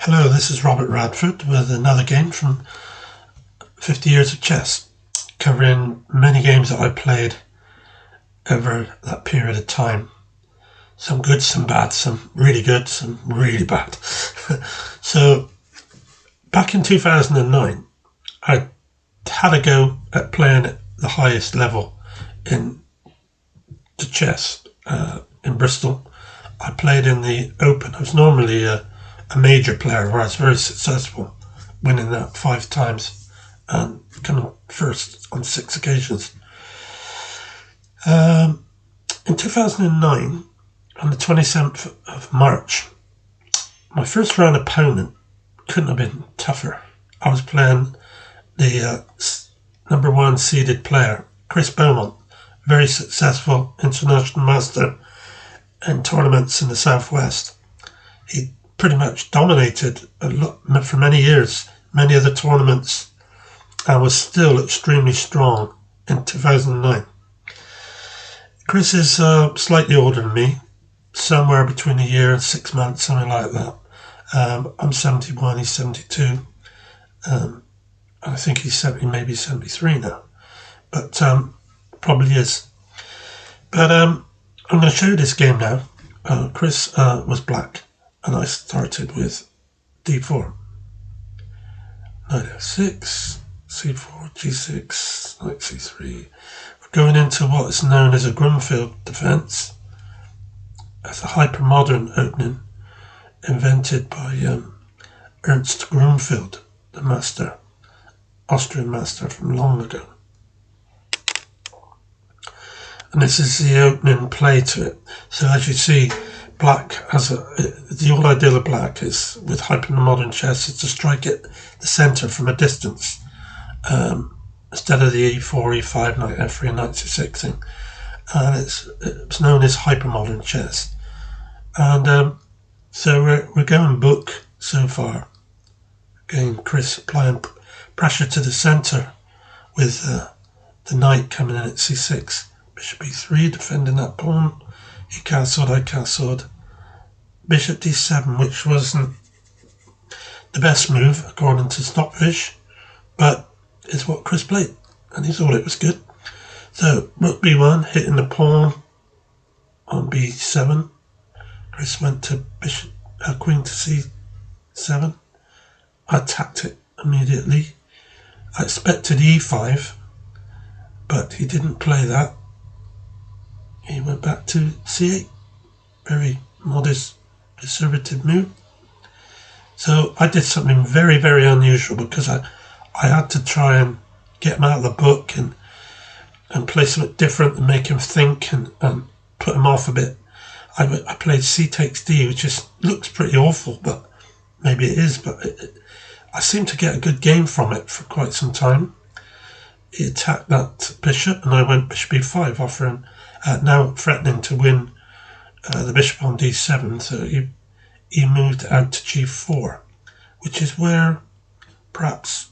Hello, this is Robert Radford with another game from 50 Years of Chess, covering many games that I played over that period of time. Some good, some bad, some really good, some really bad. So, back in 2009, I had a go at playing at the highest level in the chess in Bristol. I played in the Open. I was normally a major player where I was very successful, winning that 5 times and coming first on 6 occasions. In 2009, on the 27th of March, my first round opponent couldn't have been tougher. I was playing the number 1 seeded player, Chris Beaumont, very successful international master in tournaments in the Southwest. He pretty much dominated a lot for many years, many of the tournaments, and was still extremely strong in 2009. Chris is slightly older than me, somewhere between a year and 6 months, something like that. I'm 71, he's 72. I think he's 70, maybe 73 now, but probably is. But I'm going to show you this game now. Chris was black, and I started with d4. Knight f6, c4, g6, knight c3. We're going into what is known as a Grunfeld defense. That's a hyper-modern opening invented by Ernst Grunfeld, the master, Austrian master from long ago. And this is the opening play to it. So as you see, black has the whole idea of black is, with hyper-modern chess, is to strike at the centre from a distance, instead of the e4, e5, knight f3 and knight c6 thing. And it's known as hyper-modern chess. And so we're going book so far. Again, Chris applying pressure to the centre with the knight coming in at c6. Bishop e3, defending that pawn. He castled, I castled. Bishop d7, which wasn't the best move according to Stockfish, but it's what Chris played, and he thought it was good. So rook b1, hitting the pawn on b7. Chris went to queen to c7. I attacked it immediately. I expected e5, but he didn't play that. He went back to c8. Very modest, conservative move. So I did something very, very unusual, because I had to try and get him out of the book and play something different and make him think and put him off a bit. I played c takes d, which looks pretty awful, but maybe it is. But I seemed to get a good game from it for quite some time. He attacked that bishop, and I went bishop e5, offering, now threatening to win the bishop on d7. So he moved out to g4, which is where perhaps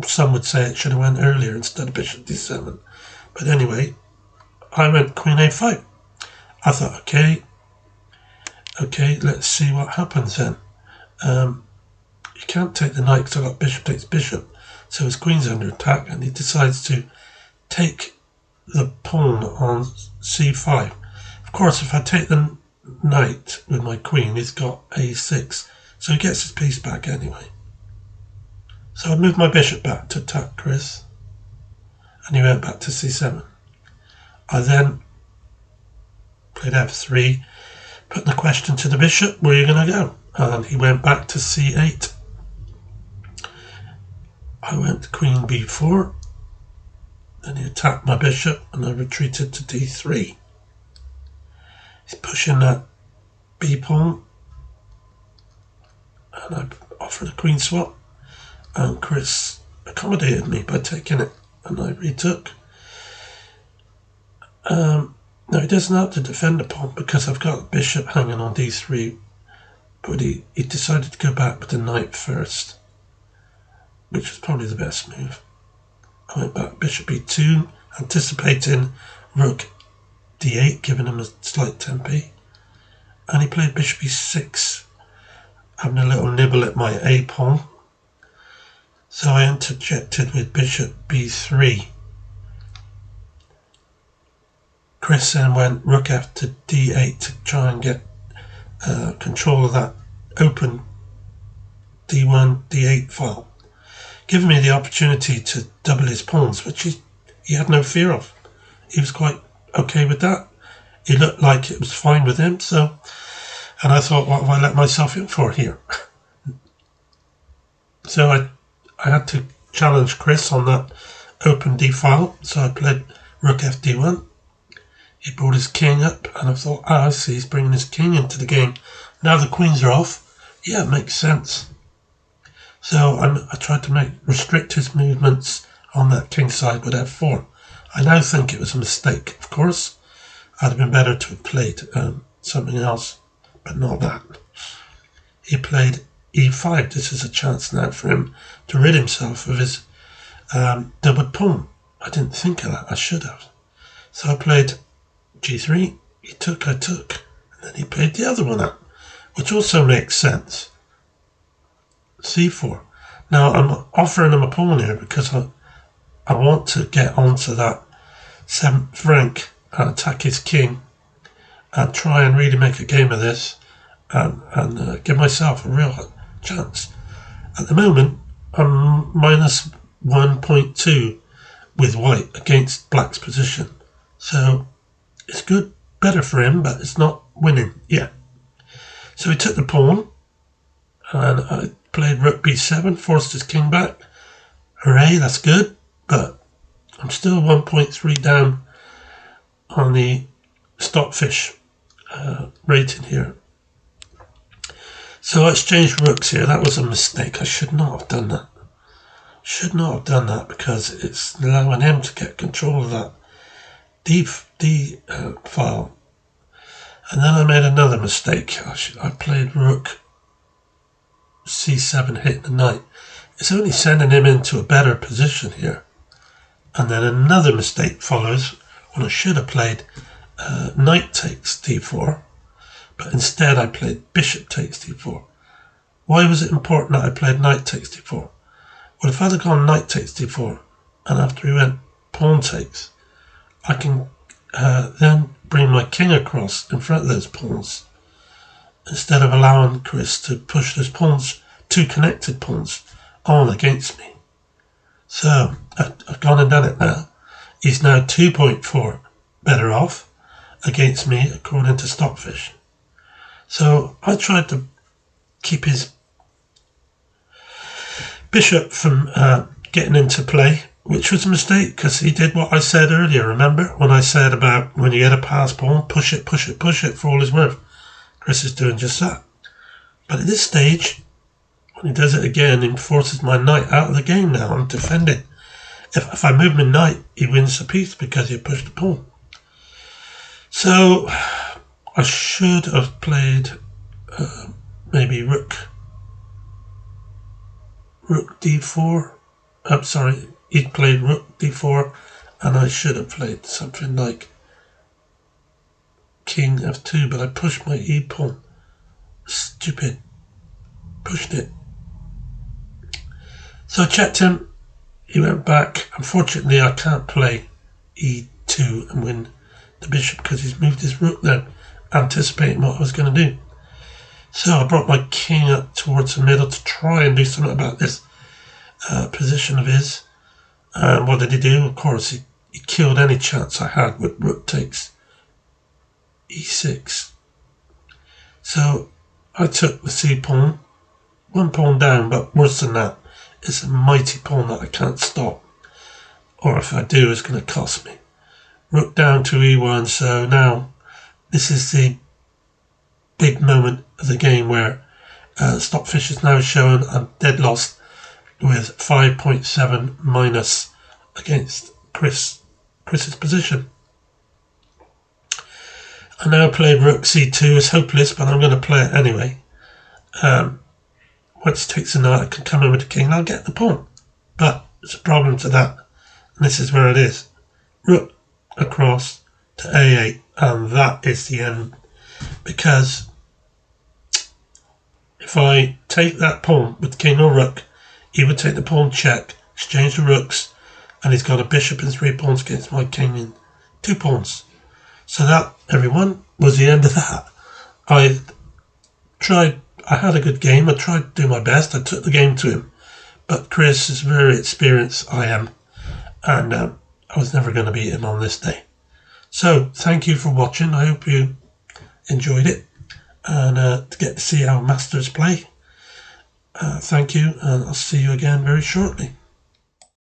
some would say it should have went earlier instead of bishop d7. But anyway, I went queen a5. I thought, okay, let's see what happens then. You can't take the knight because I got bishop takes bishop, so his queen's under attack, and he decides to take the pawn on c5. Of course, if I take the knight with my queen, he's got a6, so he gets his piece back anyway. So I moved my bishop back to attack Chris, and he went back to c7. I then played f3, putting the question to the bishop, where are you going to go? And he went back to c8. I went queen b4. Then he attacked my bishop, and I retreated to d3. He's pushing that b pawn, and I offered a queen swap, and Chris accommodated me by taking it, and I retook. Now he doesn't have to defend the pawn because I've got the bishop hanging on d3, but he decided to go back with the knight first, which was probably the best move. I went back bishop e2, anticipating rook d8, giving him a slight tempi, and he played bishop e6. having a little nibble at my A pawn. So I interjected with bishop b3. Chris then went rook f to d8 to try and get control of that open d1, d8 file, giving me the opportunity to double his pawns, which he had no fear of. He was quite okay with that. He looked like it was fine with him, so, and I thought, what have I let myself in for here? So I had to challenge Chris on that open d file, so I played rook f d1. He brought his king up, and I thought, I see, he's bringing his king into the game. Now the queens are off. Yeah, it makes sense. So I tried to restrict his movements on that king side with f4. I now think it was a mistake, of course. I'd have been better to have played something else, but not that. He played e5. This is a chance now for him to rid himself of his doubled pawn. I didn't think of that. I should have. So I played g3. He took, I took. And then he played the other one up, which also makes sense. c4. Now I'm offering him a pawn here because I want to get onto that 7th rank and attack his king and try and really make a game of this and give myself a real chance. At the moment, I'm minus 1.2 with white against black's position. So it's good, better for him, but it's not winning yet. So he took the pawn and I played rook b7, forced his king back. Hooray, that's good, but I'm still 1.3 down on the stockfish rating here. So I exchanged rooks here. That was a mistake. I should not have done that. Should not have done that because it's allowing him to get control of that D file. And then I made another mistake. I played rook c7, hitting the knight. It's only sending him into a better position here. And then another mistake follows when I should have played knight takes d4, but instead I played bishop takes d4. Why was it important that I played knight takes d4? Well, if I'd have gone knight takes d4, and after he went pawn takes, I can then bring my king across in front of those pawns, instead of allowing Chris to push those pawns, two connected pawns, on against me. So I've gone and done it now. He's now 2.4 better off against me, according to Stockfish. So I tried to keep his bishop from getting into play, which was a mistake because he did what I said earlier. Remember when I said about when you get a pass pawn, push it for all it's worth. Chris is doing just that. But at this stage, when he does it again, he forces my knight out of the game now. I'm defending. If I move my knight, he wins the piece because he pushed the pawn. So I should have played maybe rook d4. I'm sorry, he played rook d4, and I should have played something like king f2, but I pushed my e pawn. Stupid. Pushed it. So I checked him. He went back. Unfortunately, I can't play e2 and win the bishop because he's moved his rook there, anticipating what I was going to do. So I brought my king up towards the middle to try and do something about this position of his. And what did he do? Of course, he killed any chance I had with rook takes e6. So I took the c pawn, one pawn down, but worse than that, it's a mighty pawn that I can't stop. Or if I do, it's going to cost me. Rook down to e1, so now this is the big moment of the game where Stockfish is now showing I'm dead lost with 5.7 minus against Chris's position. I now played rook c2. It's hopeless, but I'm going to play it anyway. Once he takes the knight, I can come in with the king and I'll get the pawn. But there's a problem to that, and this is where it is. Rook across to a8, and that is the end. Because if I take that pawn with king or rook, he would take the pawn check, exchange the rooks, and he's got a bishop and 3 pawns against my king and 2 pawns. So that, everyone, was the end of that. I had a good game. I tried to do my best. I took the game to him. But Chris is very experienced, I am. And I was never going to beat him on this day. So, thank you for watching. I hope you enjoyed it. And to get to see how masters play. Thank you, and I'll see you again very shortly.